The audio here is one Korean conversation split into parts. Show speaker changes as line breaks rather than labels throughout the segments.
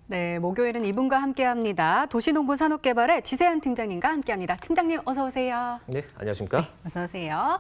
네, 목요일은 이분과 함께합니다. 도시농부 산업개발의 지세한 팀장님과 함께합니다. 팀장님 어서 오세요.
네, 안녕하십니까?
네, 어서 오세요.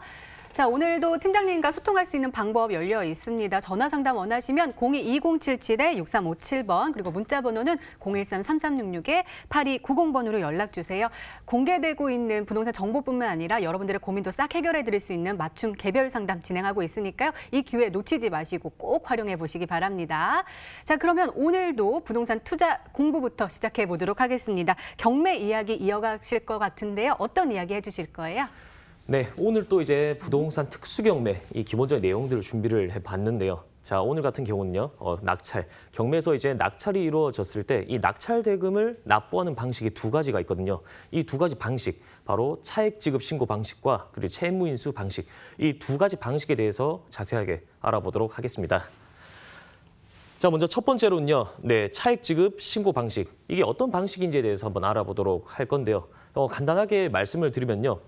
자, 오늘도 팀장님과 소통할 수 있는 방법 열려 있습니다. 전화 상담 원하시면 02-2077-6357번 그리고 문자 번호는 013-3366-8290번으로 연락 주세요. 공개되고 있는 부동산 정보뿐만 아니라 여러분들의 고민도 싹 해결해 드릴 수 있는 맞춤 개별 상담 진행하고 있으니까요. 이 기회 놓치지 마시고 꼭 활용해 보시기 바랍니다. 자, 그러면 오늘도 부동산 투자 공부부터 시작해 보도록 하겠습니다. 경매 이야기 이어가실 것 같은데요. 어떤 이야기 해주실 거예요?
네, 오늘 또 이제 부동산 특수경매 이 기본적인 내용들을 준비를 해봤는데요. 자, 오늘 같은 경우는요, 낙찰. 경매에서 이제 낙찰이 이루어졌을 때 이 낙찰 대금을 납부하는 방식이 두 가지가 있거든요. 이 두 가지 방식, 바로 차액 지급 신고 방식과 그리고 채무 인수 방식. 이 두 가지 방식에 대해서 자세하게 알아보도록 하겠습니다. 자, 먼저 첫 번째로는요, 네, 차액 지급 신고 방식. 이게 어떤 방식인지에 대해서 한번 알아보도록 할 건데요. 간단하게 말씀을 드리면요.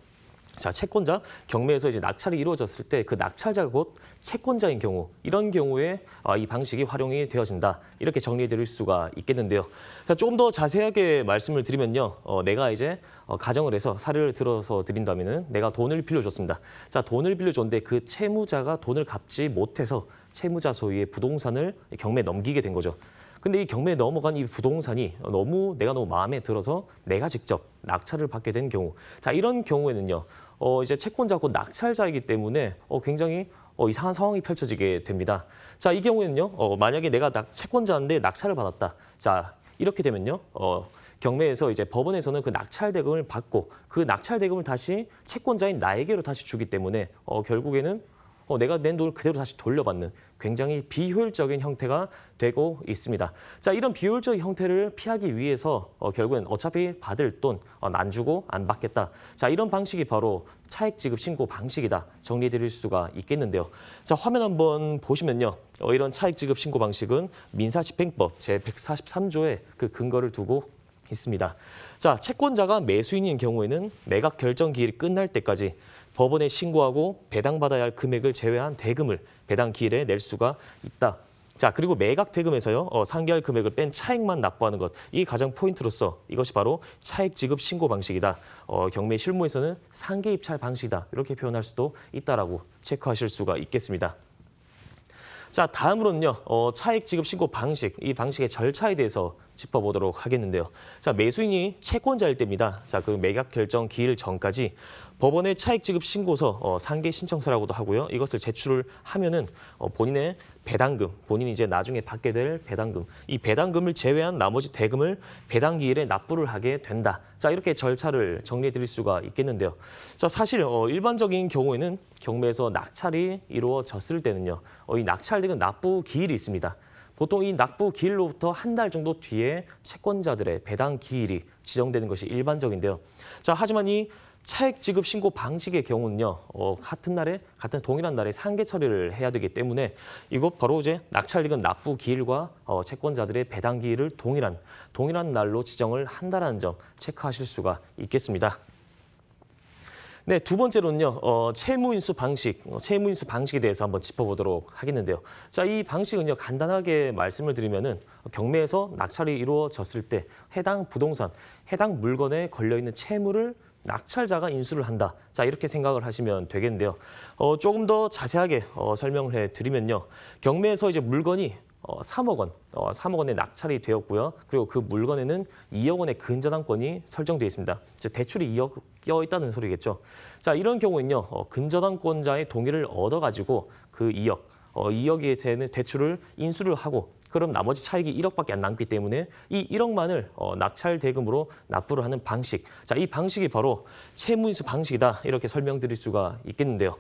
자, 채권자, 경매에서 이제 낙찰이 이루어졌을 때 그 낙찰자가 곧 채권자인 경우, 이런 경우에 이 방식이 활용이 되어진다. 이렇게 정리해 드릴 수가 있겠는데요. 자, 조금 더 자세하게 말씀을 드리면요. 내가 이제 가정을 해서 사례를 들어서 드린다면은 내가 돈을 빌려줬습니다. 자, 돈을 빌려줬는데 그 채무자가 돈을 갚지 못해서 채무자 소유의 부동산을 경매에 넘기게 된 거죠. 근데 이 경매에 넘어간 이 부동산이 내가 너무 마음에 들어서 내가 직접 낙찰을 받게 된 경우. 자, 이런 경우에는요, 이제 채권자가 곧 낙찰자이기 때문에 굉장히 이상한 상황이 펼쳐지게 됩니다. 자, 이 경우에는요, 만약에 내가 채권자인데 낙찰을 받았다. 자, 이렇게 되면요, 경매에서 이제 법원에서는 그 낙찰 대금을 받고 그 낙찰 대금을 다시 채권자인 나에게로 다시 주기 때문에 결국에는 내가 낸 돈을 그대로 다시 돌려받는 굉장히 비효율적인 형태가 되고 있습니다. 자, 이런 비효율적인 형태를 피하기 위해서 결국엔 어차피 받을 돈 안 주고 안 받겠다. 자, 이런 방식이 바로 차액 지급 신고 방식이다. 정리해 드릴 수가 있겠는데요. 자, 화면 한번 보시면요. 이런 차액 지급 신고 방식은 민사집행법 제143조에 그 근거를 두고 있습니다. 자, 채권자가 매수인인 경우에는 매각 결정 기일이 끝날 때까지 법원에 신고하고 배당받아야 할 금액을 제외한 대금을 배당 기일에 낼 수가 있다. 자, 그리고 매각 대금에서요, 상계할 금액을 뺀 차액만 납부하는 것. 이 가장 포인트로서 이것이 바로 차액 지급 신고 방식이다. 경매 실무에서는 상계 입찰 방식이다. 이렇게 표현할 수도 있다라고 체크하실 수가 있겠습니다. 자, 다음으로는요, 차액 지급 신고 방식, 이 방식의 절차에 대해서 짚어보도록 하겠는데요. 자, 매수인이 채권자일 때입니다. 자, 그 매각 결정 기일 전까지 법원의 차액 지급 신고서, 상계 신청서라고도 하고요. 이것을 제출을 하면은 본인의 배당금, 본인이 이제 나중에 받게 될 배당금, 이 배당금을 제외한 나머지 대금을 배당 기일에 납부를 하게 된다. 자, 이렇게 절차를 정리해 드릴 수가 있겠는데요. 자, 사실 일반적인 경우에는 경매에서 낙찰이 이루어졌을 때는요, 이 낙찰대금 납부 기일이 있습니다. 보통 이 납부 기일로부터 한 달 정도 뒤에 채권자들의 배당 기일이 지정되는 것이 일반적인데요. 자, 하지만 이 차액 지급 신고 방식의 경우는요, 같은 동일한 날에 상계 처리를 해야 되기 때문에 이것 바로 이제 낙찰대금 납부 기일과 채권자들의 배당 기일을 동일한 날로 지정을 한다는 점 체크하실 수가 있겠습니다. 네, 두 번째로는요, 채무인수 방식에 대해서 한번 짚어보도록 하겠는데요. 자, 이 방식은요, 간단하게 말씀을 드리면은 경매에서 낙찰이 이루어졌을 때 해당 부동산, 해당 물건에 걸려있는 채무를 낙찰자가 인수를 한다. 자, 이렇게 생각을 하시면 되겠는데요. 조금 더 자세하게 설명을 해드리면요. 경매에서 이제 물건이 3억 원, 3억 원에 낙찰이 되었고요. 그리고 그 물건에는 2억 원의 근저당권이 설정되어 있습니다. 즉 대출이 2억 끼어 있다는 소리겠죠. 자, 이런 경우에는요, 근저당권자의 동의를 얻어가지고 그 2억에 되는 대출을 인수를 하고 그럼 나머지 차익이 1억밖에 안 남기 때문에 이 1억만을 낙찰 대금으로 납부를 하는 방식. 자, 이 방식이 바로 채무인수 방식이다. 이렇게 설명드릴 수가 있겠는데요.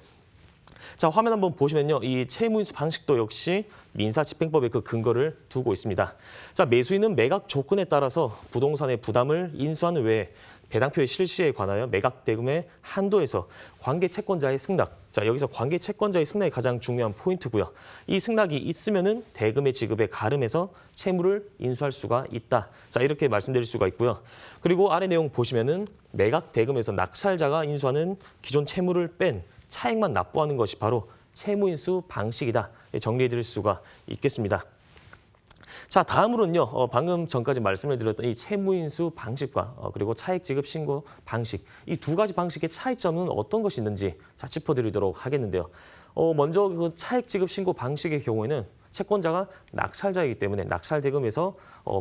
자, 화면 한번 보시면요. 이 채무인수 방식도 역시 민사집행법의 그 근거를 두고 있습니다. 자, 매수인은 매각 조건에 따라서 부동산의 부담을 인수하는 외에 배당표의 실시에 관하여 매각 대금의 한도에서 관계 채권자의 승낙. 자, 여기서 관계 채권자의 승낙이 가장 중요한 포인트고요. 이 승낙이 있으면은 대금의 지급에 가름해서 채무를 인수할 수가 있다. 자, 이렇게 말씀드릴 수가 있고요. 그리고 아래 내용 보시면은 매각 대금에서 낙찰자가 인수하는 기존 채무를 뺀 차액만 납부하는 것이 바로 채무인수 방식이다. 정리해 드릴 수가 있겠습니다. 자, 다음으로는요. 방금 전까지 말씀을 드렸던 이 채무인수 방식과 그리고 차익 지급 신고 방식, 이 두 가지 방식의 차이점은 어떤 것이 있는지 자, 짚어드리도록 하겠는데요. 먼저 그 차익 지급 신고 방식의 경우에는 채권자가 낙찰자이기 때문에 낙찰 대금에서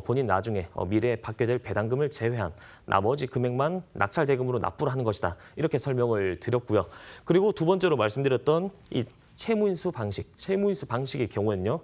본인 나중에 미래에 받게 될 배당금을 제외한 나머지 금액만 낙찰 대금으로 납부를 하는 것이다. 이렇게 설명을 드렸고요. 그리고 두 번째로 말씀드렸던 이 채무인수 방식의 경우에는요.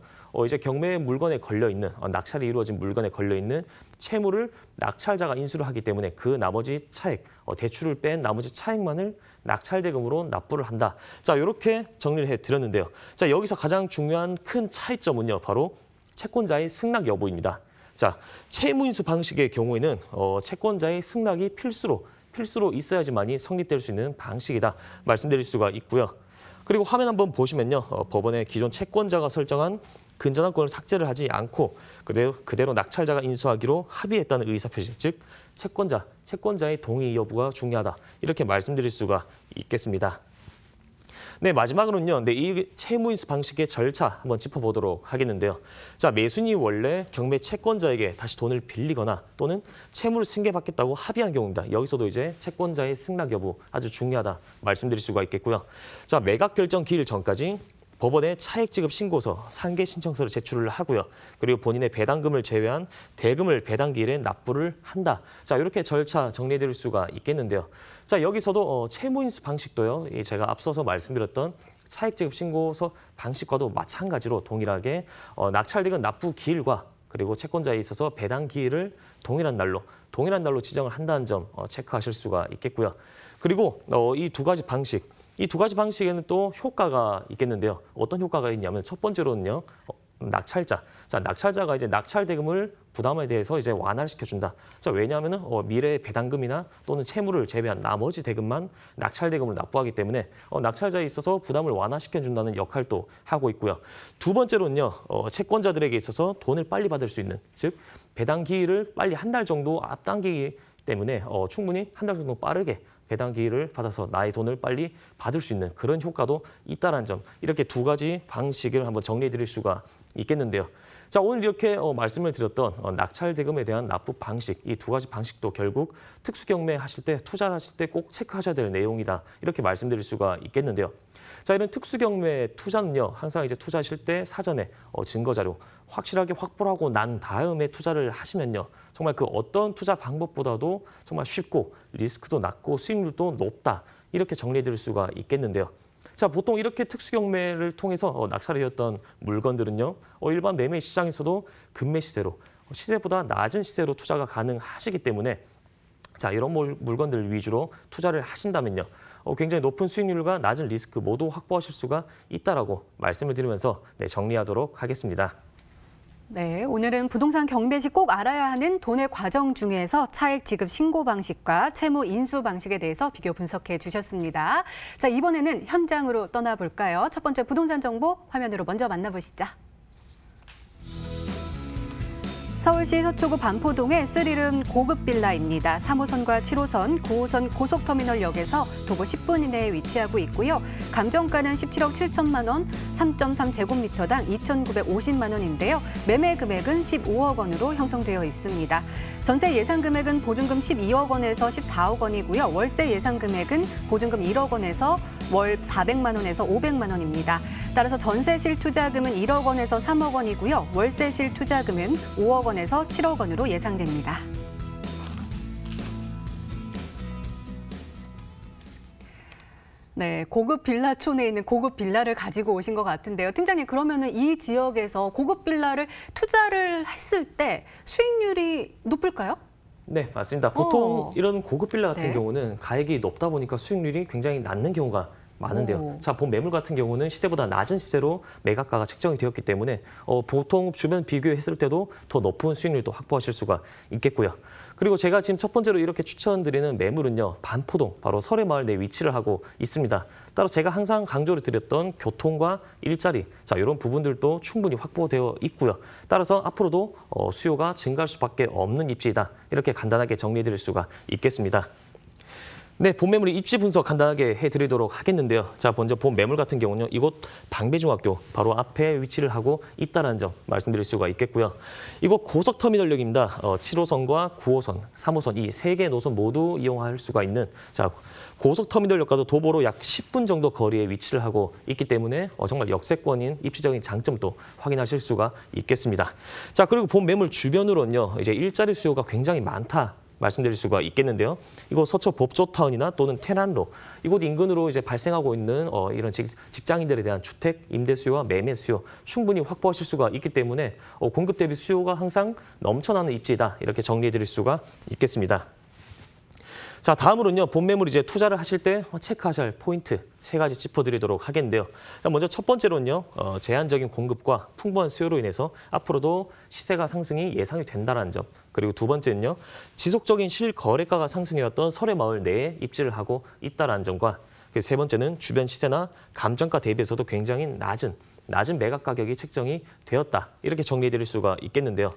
이제 경매 물건에 걸려 있는 낙찰이 이루어진 물건에 걸려 있는 채무를 낙찰자가 인수를 하기 때문에 그 나머지 차액, 대출을 뺀 나머지 차액만을 낙찰 대금으로 납부를 한다. 자, 이렇게 정리를 해드렸는데요. 자, 여기서 가장 중요한 큰 차이점은요, 바로 채권자의 승낙 여부입니다. 자, 채무인수 방식의 경우에는 채권자의 승낙이 필수로 있어야지만이 성립될 수 있는 방식이다 말씀드릴 수가 있고요. 그리고 화면 한번 보시면요, 법원의 기존 채권자가 설정한 근저당권을 삭제를 하지 않고 그대로 낙찰자가 인수하기로 합의했다는 의사표시, 즉 채권자의 동의 여부가 중요하다 이렇게 말씀드릴 수가 있겠습니다. 네, 마지막으로는요. 네, 이 채무인수 방식의 절차 한번 짚어보도록 하겠는데요. 자, 매수인이 원래 경매 채권자에게 다시 돈을 빌리거나 또는 채무를 승계받겠다고 합의한 경우입니다. 여기서도 이제 채권자의 승낙 여부 아주 중요하다 말씀드릴 수가 있겠고요. 자, 매각 결정 기일 전까지 법원에 차액 지급 신고서, 상계 신청서를 제출을 하고요. 그리고 본인의 배당금을 제외한 대금을 배당 기일에 납부를 한다. 자, 이렇게 절차 정리해드릴 수가 있겠는데요. 자, 여기서도 채무인수 방식도요. 제가 앞서서 말씀드렸던 차액 지급 신고서 방식과도 마찬가지로 동일하게 낙찰대금 납부 기일과 그리고 채권자에 있어서 배당 기일을 동일한 날로 지정을 한다는 점 체크하실 수가 있겠고요. 그리고 이 두 가지 방식에는 또 효과가 있겠는데요. 어떤 효과가 있냐면 첫 번째로는요. 낙찰자가 이제 낙찰 대금을 부담에 대해서 이제 완화를 시켜준다. 자, 왜냐하면은 미래의 배당금이나 또는 채무를 제외한 나머지 대금만 낙찰 대금을 납부하기 때문에 낙찰자에 있어서 부담을 완화시켜준다는 역할도 하고 있고요. 두 번째로는요. 채권자들에게 있어서 돈을 빨리 받을 수 있는, 즉 배당 기일을 빨리 한 달 정도 앞당기기 때문에 충분히 한 달 정도 빠르게 배당 기일을 받아서 나의 돈을 빨리 받을 수 있는 그런 효과도 있다는 점, 이렇게 두 가지 방식을 한번 정리해 드릴 수가 있겠는데요. 자, 오늘 이렇게 말씀을 드렸던 낙찰 대금에 대한 납부 방식, 이 두 가지 방식도 결국 특수 경매 하실 때, 투자를 하실 때 꼭 체크하셔야 될 내용이다 이렇게 말씀드릴 수가 있겠는데요. 자, 이런 특수 경매 투자는요, 항상 이제 투자하실 때 사전에 증거 자료 확실하게 확보를 하고 난 다음에 투자를 하시면요, 정말 그 어떤 투자 방법보다도 정말 쉽고 리스크도 낮고 수익률도 높다 이렇게 정리해 드릴 수가 있겠는데요. 자, 보통 이렇게 특수 경매를 통해서 낙찰이 되었던 물건들은요, 일반 매매 시장에서도 금매 시세보다 낮은 시세로 투자가 가능하시기 때문에 자, 이런 물건들 위주로 투자를 하신다면요, 굉장히 높은 수익률과 낮은 리스크 모두 확보하실 수가 있다라고 말씀을 드리면서 정리하도록 하겠습니다.
네, 오늘은 부동산 경매 시 꼭 알아야 하는 돈의 과정 중에서 차액 지급 신고 방식과 채무 인수 방식에 대해서 비교 분석해 주셨습니다. 자, 이번에는 현장으로 떠나볼까요? 첫 번째 부동산 정보 화면으로 먼저 만나보시죠. 서울시 서초구 반포동의 스릴은 고급 빌라입니다. 3호선과 7호선, 9호선 고속터미널역에서 도보 10분 이내에 위치하고 있고요. 감정가는 17억 7천만 원, 3.3제곱미터당 2,950만 원인데요. 매매 금액은 15억 원으로 형성되어 있습니다. 전세 예상 금액은 보증금 12억 원에서 14억 원이고요. 월세 예상 금액은 보증금 1억 원에서 월 400만 원에서 500만 원입니다. 따라서 전세 실투자금은 1억 원에서 3억 원이고요. 월세 실투자금은 5억 원에서 7억 원으로 예상됩니다. 네, 고급 빌라촌에 있는 고급 빌라를 가지고 오신 것 같은데요. 팀장님, 그러면은 이 지역에서 고급 빌라를 투자를 했을 때 수익률이 높을까요?
네, 맞습니다. 보통 이런 고급 빌라 같은
네.
경우는 가액이 높다 보니까 수익률이 굉장히 낮는 경우가 많은데요. 자, 본 매물 같은 경우는 시세보다 낮은 시세로 매각가가 책정이 되었기 때문에 보통 주변 비교했을 때도 더 높은 수익률도 확보하실 수가 있겠고요. 그리고 제가 지금 첫 번째로 이렇게 추천드리는 매물은요, 반포동, 바로 설해마을 내 위치를 하고 있습니다. 따라서 제가 항상 강조를 드렸던 교통과 일자리, 자, 이런 부분들도 충분히 확보되어 있고요. 따라서 앞으로도 수요가 증가할 수밖에 없는 입지이다. 이렇게 간단하게 정리해 드릴 수가 있겠습니다. 네, 본 매물의 입지 분석 간단하게 해드리도록 하겠는데요. 자, 먼저 본 매물 같은 경우는요. 이곳 방배중학교 바로 앞에 위치를 하고 있다는 점 말씀드릴 수가 있겠고요. 이곳 고속터미널역입니다. 7호선과 9호선, 3호선 이 세 개 노선 모두 이용할 수가 있는 자 고속터미널역과도 도보로 약 10분 정도 거리에 위치를 하고 있기 때문에 정말 역세권인 입지적인 장점도 확인하실 수가 있겠습니다. 자, 그리고 본 매물 주변으로는요. 이제 일자리 수요가 굉장히 많다. 말씀드릴 수가 있겠는데요. 이곳 서초 법조타운이나 또는 테란로 이곳 인근으로 이제 발생하고 있는 이런 직장인들에 대한 주택 임대 수요와 매매 수요 충분히 확보하실 수가 있기 때문에 공급 대비 수요가 항상 넘쳐나는 입지다 이렇게 정리해드릴 수가 있겠습니다. 자, 다음으로는요. 본 매물 이제 투자를 하실 때 체크하셔야 할 포인트 세 가지 짚어드리도록 하겠는데요. 자, 먼저 첫 번째로는요. 제한적인 공급과 풍부한 수요로 인해서 앞으로도 시세가 상승이 예상이 된다는 점. 그리고 두 번째는요. 지속적인 실거래가가 상승해왔던 설해마을 내에 입지를 하고 있다는 점과 세 번째는 주변 시세나 감정가 대비해서도 굉장히 낮은 매각 가격이 책정이 되었다. 이렇게 정리해드릴 수가 있겠는데요.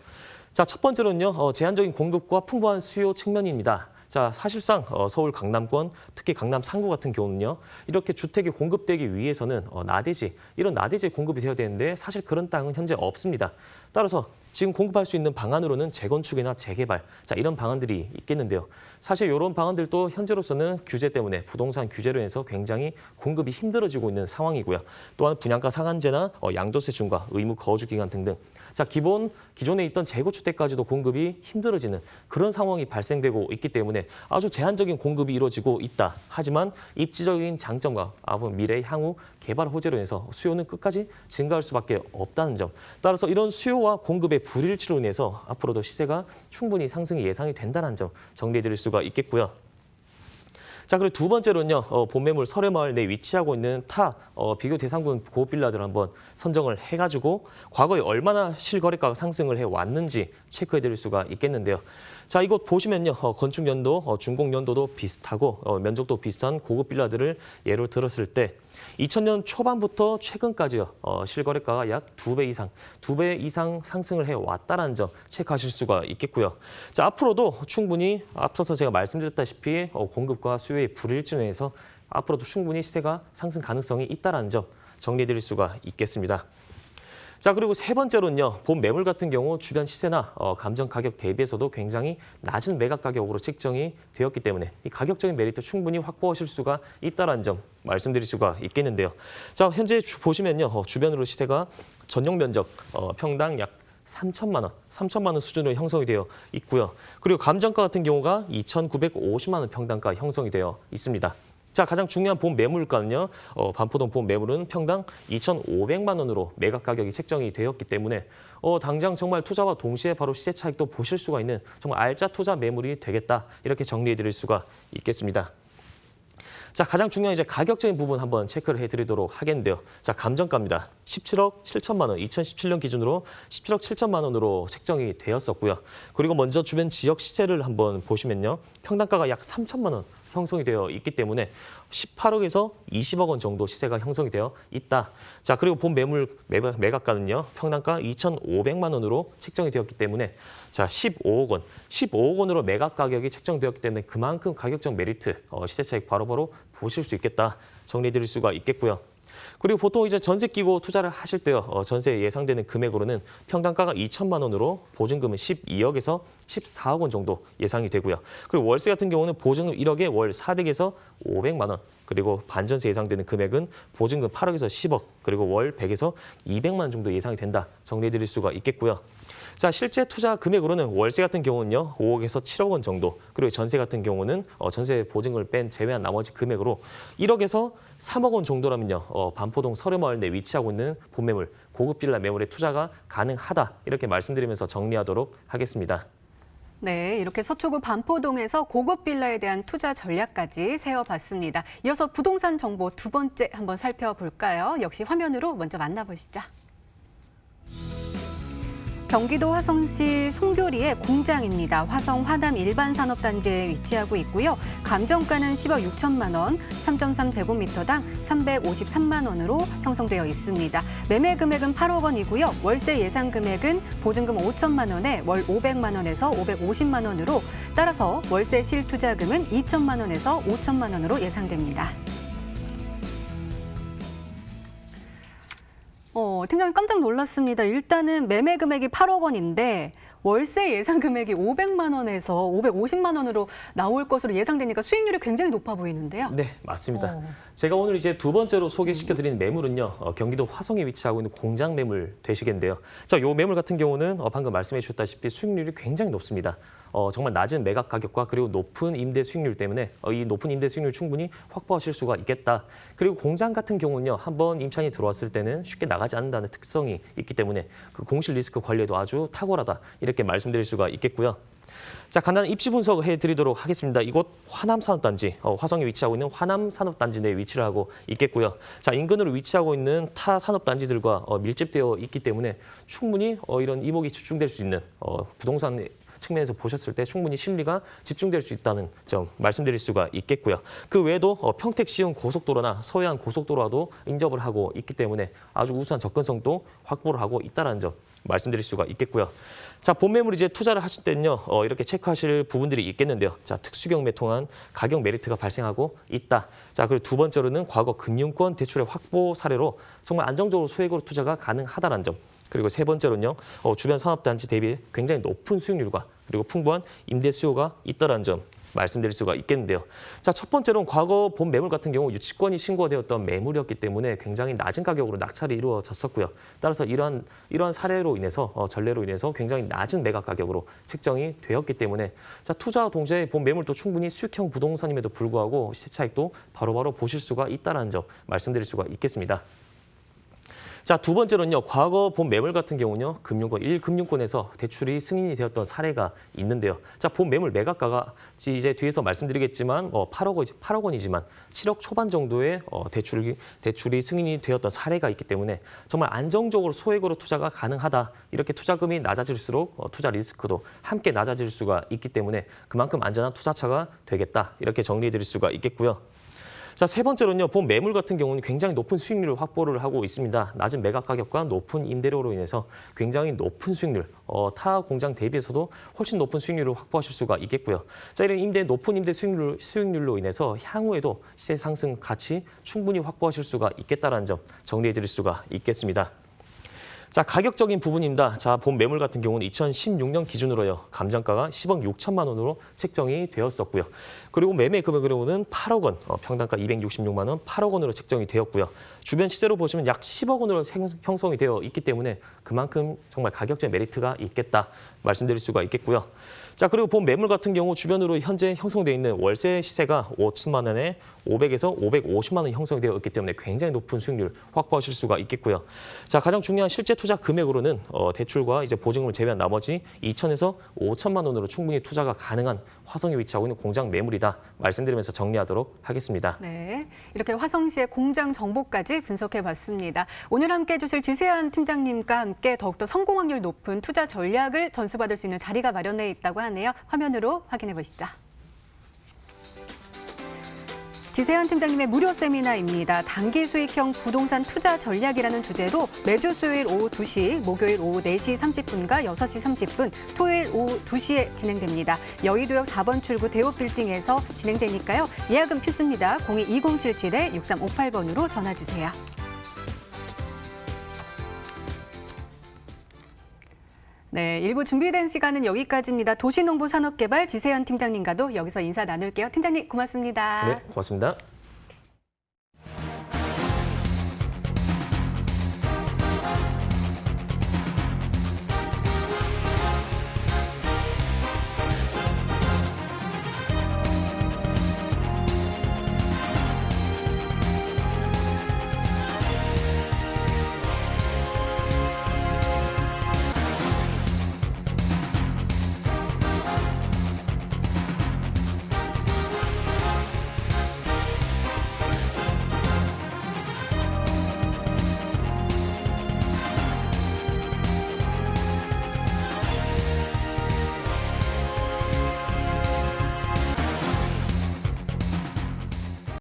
자, 첫 번째로는요. 제한적인 공급과 풍부한 수요 측면입니다. 자, 사실상 서울 강남권, 특히 강남 상구 같은 경우는요. 이렇게 주택이 공급되기 위해서는 이런 나대지 공급이 되어야 되는데 사실 그런 땅은 현재 없습니다. 따라서 지금 공급할 수 있는 방안으로는 재건축이나 재개발, 자, 이런 방안들이 있겠는데요. 사실 이런 방안들도 현재로서는 규제 때문에 부동산 규제로 인해서 굉장히 공급이 힘들어지고 있는 상황이고요. 또한 분양가 상한제나 양도세 중과 의무 거주 기간 등등. 자, 기존에 있던 재고주택까지도 공급이 힘들어지는 그런 상황이 발생되고 있기 때문에 아주 제한적인 공급이 이루어지고 있다. 하지만 입지적인 장점과 미래 향후 개발 호재로 인해서 수요는 끝까지 증가할 수밖에 없다는 점. 따라서 이런 수요와 공급의 불일치로 인해서 앞으로도 시세가 충분히 상승이 예상이 된다는 점 정리해드릴 수가 있겠고요. 자, 그리고 두 번째로는요. 본 매물 설해마을 내 위치하고 있는 비교 대상군 고급 빌라들을 한번 선정을 해가지고 과거에 얼마나 실거래가가 상승을 해왔는지 체크해드릴 수가 있겠는데요. 자, 이곳 보시면요. 건축 연도, 준공 연도도 비슷하고 면적도 비슷한 고급 빌라들을 예로 들었을 때 2000년 초반부터 최근까지요. 실거래가가 약 2배 이상 상승을 해왔다는 점 체크하실 수가 있겠고요. 자, 앞으로도 충분히 앞서서 제가 말씀드렸다시피 공급과 수요의 불일치로 인해서 앞으로도 충분히 시세가 상승 가능성이 있다는 점 정리해드릴 수가 있겠습니다. 자, 그리고 세 번째로는요. 본 매물 같은 경우 주변 시세나 감정 가격 대비해서도 굉장히 낮은 매각 가격으로 책정이 되었기 때문에 이 가격적인 메리트 충분히 확보하실 수가 있다는 점 말씀드릴 수가 있겠는데요. 자, 현재 보시면요. 주변으로 시세가 전용 면적 평당 약 3천만 원 수준으로 형성이 되어 있고요. 그리고 감정가 같은 경우가 2,950만 원 평당가 형성이 되어 있습니다. 자, 가장 중요한 본 매물가는요. 반포동 본 매물은 평당 2,500만 원으로 매각 가격이 책정이 되었기 때문에 당장 정말 투자와 동시에 바로 시세 차익도 보실 수가 있는 정말 알짜 투자 매물이 되겠다. 이렇게 정리해드릴 수가 있겠습니다. 자, 가장 중요한 이제 가격적인 부분 한번 체크를 해드리도록 하겠는데요. 자, 감정가입니다. 17억 7천만 원, 2017년 기준으로 17억 7천만 원으로 책정이 되었었고요. 그리고 먼저 주변 지역 시세를 한번 보시면요. 평당가가 약 3천만 원 형성이 되어 있기 때문에 18억에서 20억 원 정도 시세가 형성이 되어 있다. 자, 그리고 본 매물 매각가는요. 평당가 2,500만 원으로 책정이 되었기 때문에 자, 15억 원으로 매각 가격이 책정되었기 때문에 그만큼 가격적 메리트, 시세 차익 바로바로 보실 수 있겠다. 정리해 드릴 수가 있겠고요. 그리고 보통 이제 전세 끼고 투자를 하실 때요. 전세 예상되는 금액으로는 평당가가 2천만 원으로 보증금은 12억에서 14억 원 정도 예상이 되고요. 그리고 월세 같은 경우는 보증금 1억에 월 400에서 500만 원. 그리고 반전세 예상되는 금액은 보증금 8억에서 10억, 그리고 월 100에서 200만 원 정도 예상이 된다. 정리해 드릴 수가 있겠고요. 자, 실제 투자 금액으로는 월세 같은 경우는요. 5억에서 7억 원 정도, 그리고 전세 같은 경우는 전세 보증금을 제외한 나머지 금액으로 1억에서 3억 원 정도라면요. 반포동 설해마을 내 위치하고 있는 본매물, 고급 빌라 매물에 투자가 가능하다. 이렇게 말씀드리면서 정리하도록 하겠습니다.
네, 이렇게 서초구 반포동에서 고급 빌라에 대한 투자 전략까지 세워봤습니다. 이어서 부동산 정보 두 번째 한번 살펴볼까요? 역시 화면으로 먼저 만나보시죠. 경기도 화성시 송교리의 공장입니다. 화성 화남 일반산업단지에 위치하고 있고요. 감정가는 10억 6천만 원, 3.3제곱미터당 353만 원으로 형성되어 있습니다. 매매 금액은 8억 원이고요. 월세 예상 금액은 보증금 5천만 원에 월 500만 원에서 550만 원으로 따라서 월세 실투자금은 2천만 원에서 5천만 원으로 예상됩니다. 팀장님 깜짝 놀랐습니다. 일단은 매매 금액이 8억 원인데 월세 예상 금액이 500만 원에서 550만 원으로 나올 것으로 예상되니까 수익률이 굉장히 높아 보이는데요.
네, 맞습니다. 제가 오늘 이제 두 번째로 소개시켜드리는 매물은요, 경기도 화성에 위치하고 있는 공장 매물 되시겠는데요. 자, 요 매물 같은 경우는 방금 말씀해 주셨다시피 수익률이 굉장히 높습니다. 정말 낮은 매각 가격과 그리고 높은 임대 수익률 때문에 이 높은 임대 수익률 충분히 확보하실 수가 있겠다. 그리고 공장 같은 경우는요, 한번 임차인이 들어왔을 때는 쉽게 나가지 않는다는 특성이 있기 때문에 그 공실 리스크 관리에도 아주 탁월하다 이렇게 말씀드릴 수가 있겠고요. 자, 간단한 입지 분석 해드리도록 하겠습니다. 이곳 화남산업단지, 화성에 위치하고 있는 화남산업단지 내에 위치를 하고 있겠고요. 자, 인근으로 위치하고 있는 타 산업단지들과 밀집되어 있기 때문에 충분히 이런 이목이 집중될 수 있는 부동산 측면에서 보셨을 때 충분히 심리가 집중될 수 있다는 점 말씀드릴 수가 있겠고요. 그 외에도 평택 시흥 고속도로나 서해안 고속도로와도 인접을 하고 있기 때문에 아주 우수한 접근성도 확보를 하고 있다는 점 말씀드릴 수가 있겠고요. 자, 본 매물 이제 투자를 하실 때는요, 이렇게 체크하실 부분들이 있겠는데요. 자, 특수경매 통한 가격 메리트가 발생하고 있다. 자, 그리고 두 번째로는 과거 금융권 대출의 확보 사례로 정말 안정적으로 소액으로 투자가 가능하다는 점. 그리고 세 번째로는요, 주변 산업단지 대비 굉장히 높은 수익률과 그리고 풍부한 임대 수요가 있다는 점 말씀드릴 수가 있겠는데요. 자, 첫 번째로는 과거 본 매물 같은 경우 유치권이 신고되었던 매물이었기 때문에 굉장히 낮은 가격으로 낙찰이 이루어졌었고요. 따라서 이러한 사례로 인해서 전례로 인해서 굉장히 낮은 매각 가격으로 책정이 되었기 때문에 자, 투자와 동시에 본 매물도 충분히 수익형 부동산임에도 불구하고 시세 차익도 바로바로 보실 수가 있다는 점 말씀드릴 수가 있겠습니다. 자, 두 번째로는요, 과거 본 매물 같은 경우는요, 금융권, 1금융권에서 대출이 승인이 되었던 사례가 있는데요. 자, 본 매물 매각가가 이제 뒤에서 말씀드리겠지만 8억 원이지만 7억 초반 정도의 대출이 승인이 되었던 사례가 있기 때문에 정말 안정적으로 소액으로 투자가 가능하다. 이렇게 투자금이 낮아질수록 투자 리스크도 함께 낮아질 수가 있기 때문에 그만큼 안전한 투자처가 되겠다. 이렇게 정리해 드릴 수가 있겠고요. 자, 세 번째로는요, 본 매물 같은 경우는 굉장히 높은 수익률을 확보를 하고 있습니다. 낮은 매각 가격과 높은 임대료로 인해서 굉장히 높은 수익률, 타 공장 대비해서도 훨씬 높은 수익률을 확보하실 수가 있겠고요. 자, 이런 높은 임대 수익률로 인해서 향후에도 시세 상승 가치 충분히 확보하실 수가 있겠다는 점 정리해 드릴 수가 있겠습니다. 자, 가격적인 부분입니다. 자, 본 매물 같은 경우는 2016년 기준으로요, 감정가가 10억 6천만 원으로 책정이 되었었고요. 그리고 매매 금액으로는 8억 원, 평당가 266만 원, 8억 원으로 책정이 되었고요. 주변 시세로 보시면 약 10억 원으로 형성이 되어 있기 때문에 그만큼 정말 가격적 메리트가 있겠다 말씀드릴 수가 있겠고요. 자, 그리고 본 매물 같은 경우 주변으로 현재 형성되어 있는 월세 시세가 5천만 원에 500에서 550만 원 형성되어 있기 때문에 굉장히 높은 수익률 확보하실 수가 있겠고요. 자, 가장 중요한 실제 투자 금액으로는 대출과 이제 보증금을 제외한 나머지 2천에서 5천만 원으로 충분히 투자가 가능한 화성에 위치하고 있는 공장 매물이다 말씀드리면서 정리하도록 하겠습니다.
네, 이렇게 화성시의 공장 정보까지 분석해봤습니다. 오늘 함께해 주실 지세한 팀장님과 함께 더욱더 성공 확률 높은 투자 전략을 전수받을 수 있는 자리가 마련돼 있다고 하네요. 화면으로 확인해 보시죠. 지세현 팀장님의 무료 세미나입니다. 단기 수익형 부동산 투자 전략이라는 주제로 매주 수요일 오후 2시, 목요일 오후 4시 30분과 6시 30분, 토요일 오후 2시에 진행됩니다. 여의도역 4번 출구 대호빌딩에서 진행되니까요. 예약은 필수입니다. 02-2077-6358번으로 전화 주세요. 네, 일부 준비된 시간은 여기까지입니다. 도시농부산업개발 지세현 팀장님과도 여기서 인사 나눌게요. 팀장님 고맙습니다.
네, 고맙습니다.